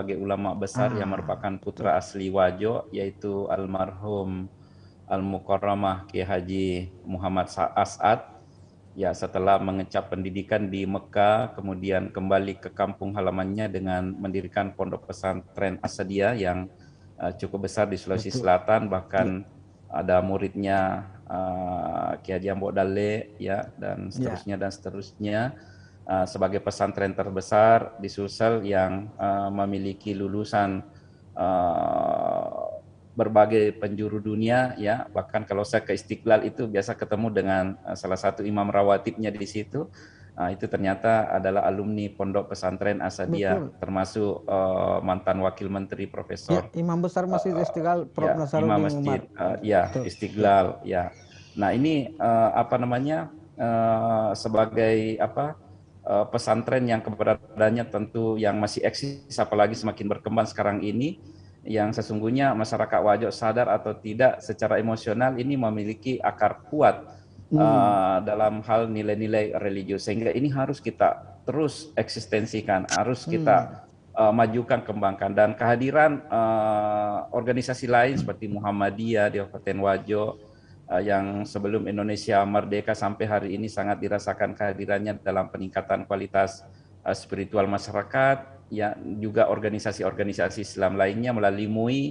sebagai ulama besar yang merupakan putra asli Wajo, yaitu almarhum Al-Mukarramah Kiai Haji Muhammad As'ad. Ya, setelah mengecap pendidikan di Mekah, kemudian kembali ke kampung halamannya dengan mendirikan pondok pesantren Asadiyah yang cukup besar di Sulawesi Selatan, bahkan ada muridnya Kiai Haji Ambok Dale, ya, dan seterusnya. Sebagai pesantren terbesar di Sulsel yang memiliki lulusan berbagai penjuru dunia, ya. Bahkan kalau saya ke Istiqlal itu biasa ketemu dengan salah satu imam rawatibnya di situ. Itu ternyata adalah alumni Pondok Pesantren Asadiyah, termasuk mantan Wakil Menteri Profesor. Imam besar Masjid Istiqlal, Prof. Nasaruddin Imam Masjid, Umar. Istiqlal, ya. Nah ini sebagai pesantren yang keberadaannya tentu yang masih eksis, apalagi semakin berkembang sekarang ini, yang sesungguhnya masyarakat Wajo sadar atau tidak secara emosional ini memiliki akar kuat dalam hal nilai-nilai religius, sehingga ini harus kita terus eksistensikan, harus kita majukan, kembangkan. Dan kehadiran organisasi lain seperti Muhammadiyah di Kabupaten Wajo yang sebelum Indonesia merdeka sampai hari ini sangat dirasakan kehadirannya dalam peningkatan kualitas spiritual masyarakat, ya, juga organisasi-organisasi Islam lainnya melalui MUI.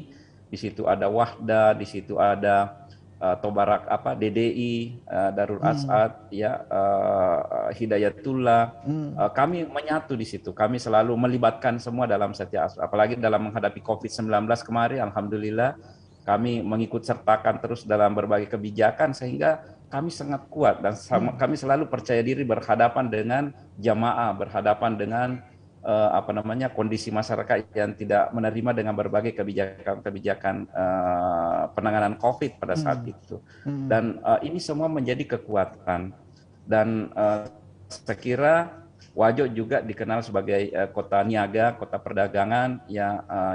Di situ ada Wahda, di situ ada Tobarak DDI, Darul As'ad, ya, Hidayatullah. Kami menyatu di situ. Kami selalu melibatkan semua dalam setiap aspek. Apalagi dalam menghadapi COVID-19 kemarin, alhamdulillah kami mengikut sertakan terus dalam berbagai kebijakan, sehingga kami sangat kuat dan kami selalu percaya diri berhadapan dengan jamaah, berhadapan dengan kondisi masyarakat yang tidak menerima dengan berbagai kebijakan penanganan COVID pada saat itu. Dan ini semua menjadi kekuatan. Dan saya kira Wajo juga dikenal sebagai kota niaga, kota perdagangan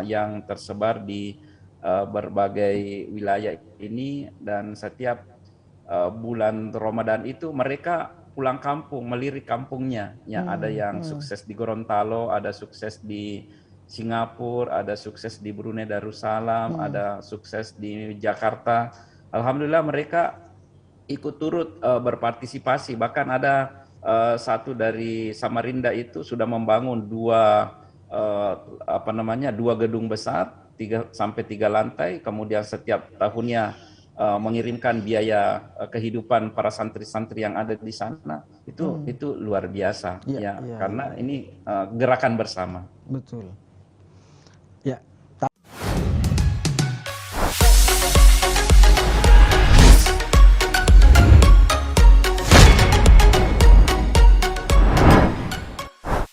yang tersebar di berbagai wilayah ini, dan setiap bulan Ramadan itu mereka pulang kampung, melirik kampungnya. Ya, ada yang sukses di Gorontalo, ada sukses di Singapura, ada sukses di Brunei Darussalam, ada sukses di Jakarta. Alhamdulillah mereka ikut turut berpartisipasi. Bahkan ada satu dari Samarinda itu sudah membangun dua gedung besar, 3 sampai 3 lantai, kemudian setiap tahunnya mengirimkan biaya kehidupan para santri-santri yang ada di sana. Itu luar biasa, karena ini gerakan bersama. Betul.